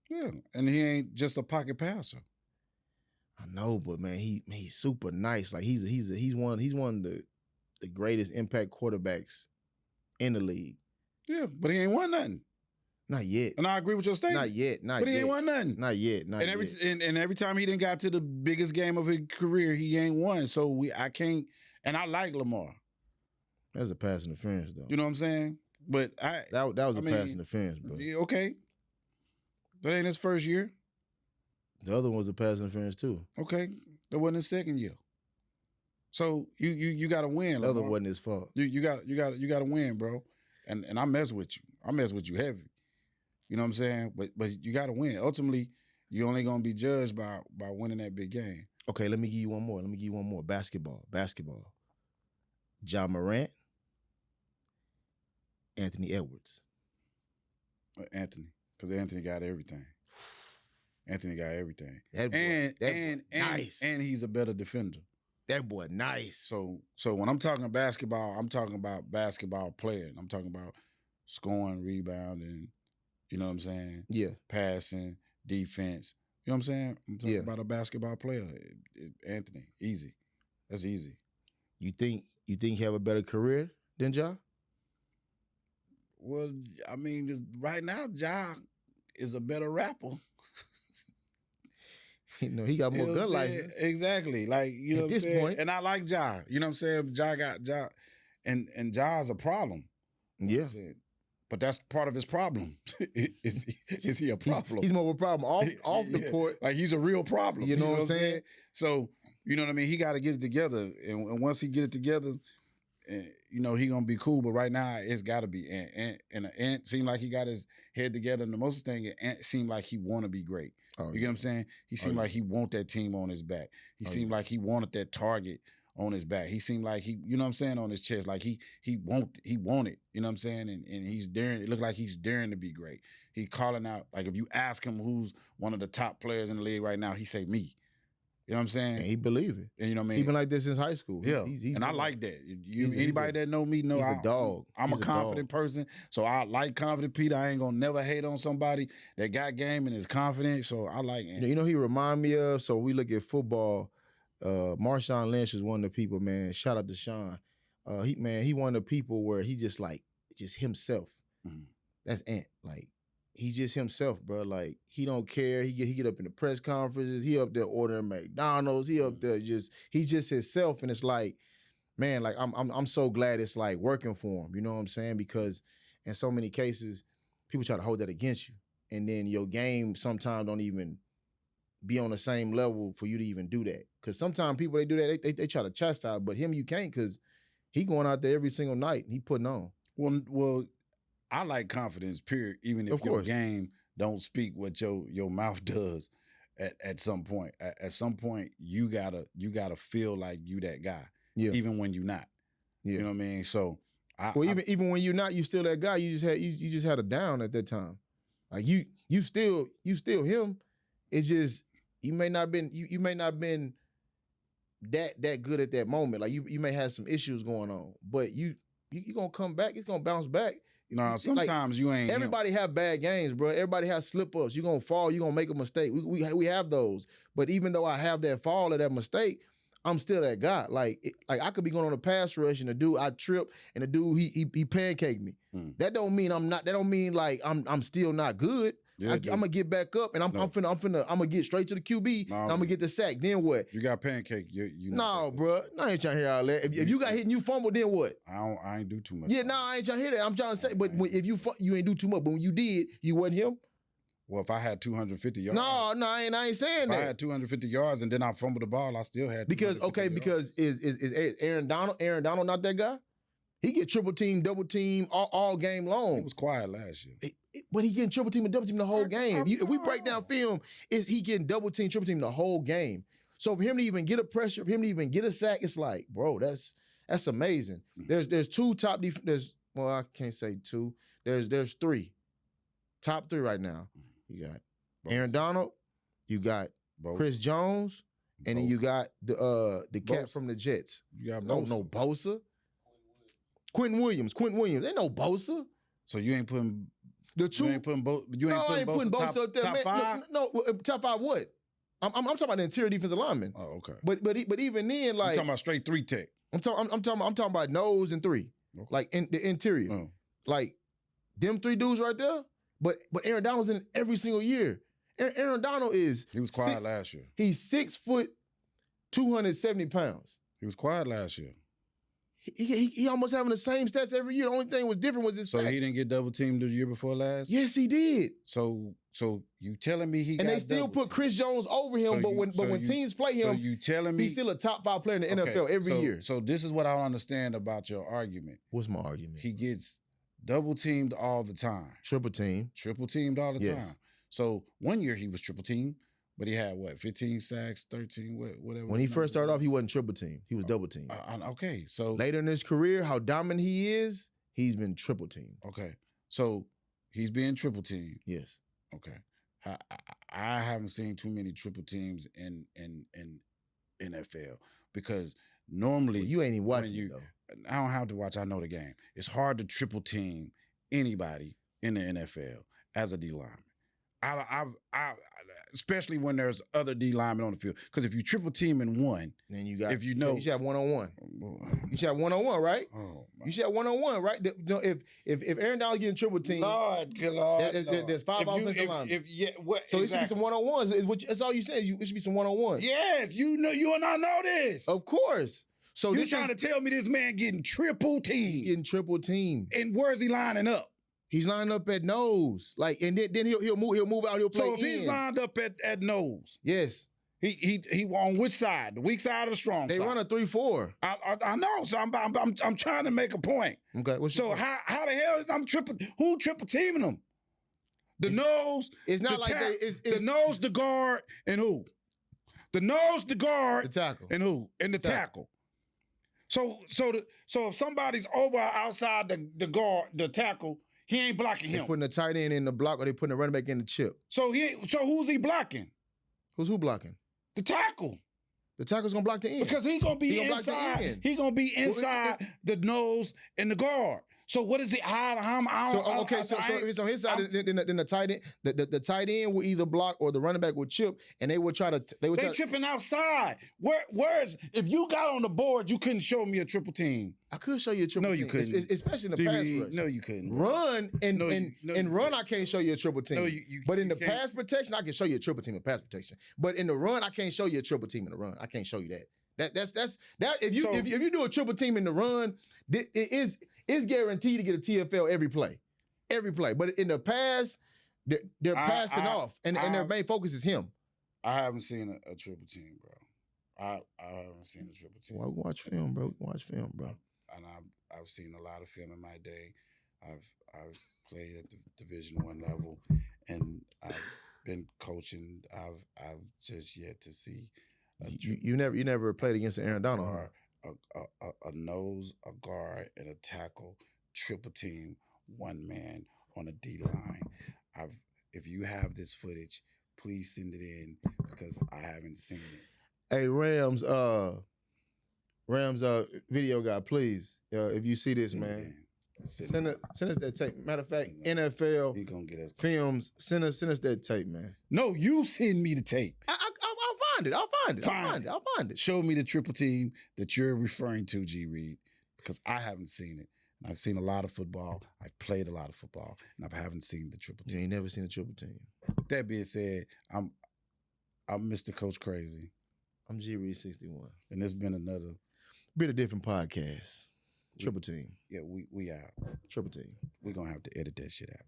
Yeah, and he ain't just a pocket passer. I know, but man, he's super nice. Like he's one of the greatest impact quarterbacks in the league. Yeah, but he ain't won nothing. Not yet. And I agree with your statement. Not yet. Not but yet. He ain't won nothing. Not yet. Not and yet. And every time he didn't got to the biggest game of his career, he ain't won. So I can't. And I like Lamar. That's a pass interference, though. You know what I'm saying? But that was a pass interference, bro. Yeah, okay. That ain't his first year. The other one was a pass interference too. Okay, that wasn't his second year. So you got to win. The other Lamar. wasn't his fault. You got to win, bro. And I mess with you. I mess with you heavy. You know what I'm saying? But you got to win. Ultimately, you're only gonna be judged by winning that big game. Okay, let me give you one more. Basketball. Ja Morant, Anthony Edwards. Anthony, because Anthony got everything. Anthony got everything. That boy, nice. And he's a better defender. That boy nice. So when I'm talking basketball, I'm talking about basketball playing. I'm talking about scoring, rebounding, you know what I'm saying? Yeah. Passing, defense. You know what I'm saying? I'm talking about a basketball player. Anthony, easy. That's easy. You think he have a better career than Ja? Well, I mean, right now, Ja is a better rapper. You know, he got more gun license. Exactly. Like, you know at what this I'm saying? point. And I like Ja. You know what I'm saying? Ja got Ja. And Ja's a problem. You know what I'm saying? But that's part of his problem. is he a problem? He's more of a problem off the court. Like, he's a real problem. You know what I'm saying? So, you know what I mean? He got to get it together. And once he get it together, you know, he going to be cool. But right now, it's got to be Ant. And Ant seemed like he got his head together. And the most thing, Ant seemed like he want to be great. Oh, you get what I'm saying? He seemed like he want that team on his back. He seemed like he wanted that target on his back. He seemed like he, you know what I'm saying, on his chest. Like he wanted, you know what I'm saying? And he's daring, it looked like he's daring to be great. He calling out, like if you ask him who's one of the top players in the league right now, he say me. You know what I'm saying? And he believe it. And you know what I mean? He been like this since high school. Yeah. And I like that. Anybody that know me know he's a dog. I'm a confident person. So I like confident Peter. I ain't gonna never hate on somebody that got game and is confident. So I like it. You know he remind me of, so we look at football, Marshawn Lynch is one of the people, man. Shout out to Sean. He one of the people where he just himself. Mm-hmm. That's Ant. Like, he's just himself, bro. Like, he don't care. He get up in the press conferences. He up there ordering McDonald's. He up there he's just himself. And it's like, man, like I'm so glad it's like working for him. You know what I'm saying? Because in so many cases, people try to hold that against you, and then your game sometimes don't even be on the same level for you to even do that. Because sometimes people, they do that, they try to chastise, but him you can't, because he going out there every single night and he putting on. Well, I like confidence, period. Even if your game don't speak what your mouth does at some point. At some point, you gotta feel like you that guy. Yeah. Even when you're not. Yeah. You know what I mean? So even when you're not, you still that guy. You just had a down at that time. Like you still him. It's just you may not been that good at that moment. Like you may have some issues going on, but you gonna come back. It's gonna bounce back. No, sometimes like, you ain't. Everybody have bad games, bro. Everybody has slip ups. You're gonna fall. You're gonna make a mistake. We have those. But even though I have that fall or that mistake, I'm still that guy. Like I could be going on a pass rush and the dude I trip and the dude he pancaked me. That don't mean I'm not. That don't mean like I'm still not good. Yeah, I'm gonna get back up and I'm gonna get straight to the QB. And I'm gonna get the sack. Then what? You got pancake. You no, bro. No, I ain't trying to hear all that. If you got hit and you fumble, then what? I ain't do too much. Yeah, no, I ain't trying to hear that. I'm trying to say, but if you ain't do too much, but when you did, you wasn't him. Well, if I had 250 yards. No, I ain't saying that. If I had 250 yards and then I fumbled the ball, I still had. Because is Aaron Donald not that guy? He get triple team, double team all game long. He was quiet last year. But he getting triple team and double team the whole game. If we break down film, he getting double team, triple team the whole game. So for him to even get a pressure, for him to even get a sack, it's like, bro, that's amazing. There's two top defense. Well, I can't say two. There's three. Top three right now. You got Aaron Donald, you got Chris Jones, and then you got the cat from the Jets. You got no Bosa. Quentin Williams. Ain't no Bosa. So you ain't putting the two. You ain't putting I ain't putting Bosa up there. Top five? No, top five what? I'm talking about the interior defensive lineman. Oh, okay. But even then, like, I'm talking about straight 3 tech. I'm talking about nose and 3, like in the interior, like them 3 dudes right there. But Aaron Donald's in every single year. Aaron Donald he was quiet last year. He's 6 foot, 270 pounds. He was quiet last year. He almost having the same stats every year. The only thing was different was his sacks. So he didn't get double teamed the year before last? Yes, he did. So you telling me he got and they still put Chris Jones over him, but when teams play him, you telling me he's still a top 5 player in the NFL every year. So this is what I don't understand about your argument. What's my argument? He gets double teamed all the time. Triple teamed all the time. So one year he was triple teamed, but he had what, 15 sacks, 13, whatever. When he first started off, he wasn't triple teamed. He was double teamed. Okay, so later in his career, how dominant he is, he's been triple teamed. Okay, so he's being triple teamed. Yes. Okay. I haven't seen too many triple teams in NFL because normally you ain't even watching it, though. I don't have to watch. I know the game. It's hard to triple team anybody in the NFL as a D lineman. I especially when there's other D linemen on the field. Because if you triple team in one, then you got. If you know, you should have 1-on-1. You should have 1-on-1, right? Oh, you should have 1-on-1, right? If Aaron Donald getting triple team, Lord. There's 5 offensive linemen. So it should be some 1-on-1s. That's all you saying. It should be some 1-on-1s. Yes, you and I know this. Of course. So you're trying to tell me this man getting triple teamed? And where's he lining up? He's lining up at nose, like, and then he'll move out. He'll play. So if he's lined up at nose, yes, he on which side? The weak side or the strong side? They run a 3-4. I know. So I'm trying to make a point. Okay. So how the hell is who triple teaming them? The nose. It's not like it's the nose, the guard, and who? The nose, the guard, the tackle, and who? And the tackle. So if somebody's over or outside the guard, the tackle, he ain't blocking him. They putting the tight end in the block, or they putting the running back in the chip. So who's he blocking? Who blocking? The tackle. The tackle's gonna block the end because he gonna be inside. He gonna be inside the nose and the guard. So what is it? So if it's on his side, then the tight end, the tight end will either block or the running back will chip, and they would try to. They tripping outside. Where's if you got on the board, you couldn't show me a triple team. I could show you a triple team. No, you couldn't. Especially in the pass rush. No, you couldn't. Run and run. I can't show you a triple team. No, but in the pass protection, I can show you a triple team in pass protection. But in the run, I can't show you a triple team in the run. I can't show you that. That's if you do a triple team in the run, it's guaranteed to get a TFL every play. But in the pass, they're passing off, and their main focus is him. I haven't seen a triple team, bro. I haven't seen a triple team. Well, watch film, bro. And I've seen a lot of film in my day. I've played at the Division I level, and I've been coaching. I've just yet to see. You never played against Aaron Donald, a nose, a guard, and a tackle, triple team, one man on a D line. If you have this footage, please send it in because I haven't seen it. Hey, Rams video guy, please, if you see this, man, send us that tape. Matter of fact, NFL he gonna get us films. Send us that tape, man. No, you send me the tape. I'll find it. Show me the triple team that you're referring to, G. Reed, because I haven't seen it. And I've seen a lot of football. I've played a lot of football, and I haven't seen the triple team. You ain't never seen a triple team. That being said, I'm Mr. Coach Crazy. I'm G. Reed 61, and this been a different podcast. Triple team. Yeah, we out. Triple team. We're gonna have to edit that shit out.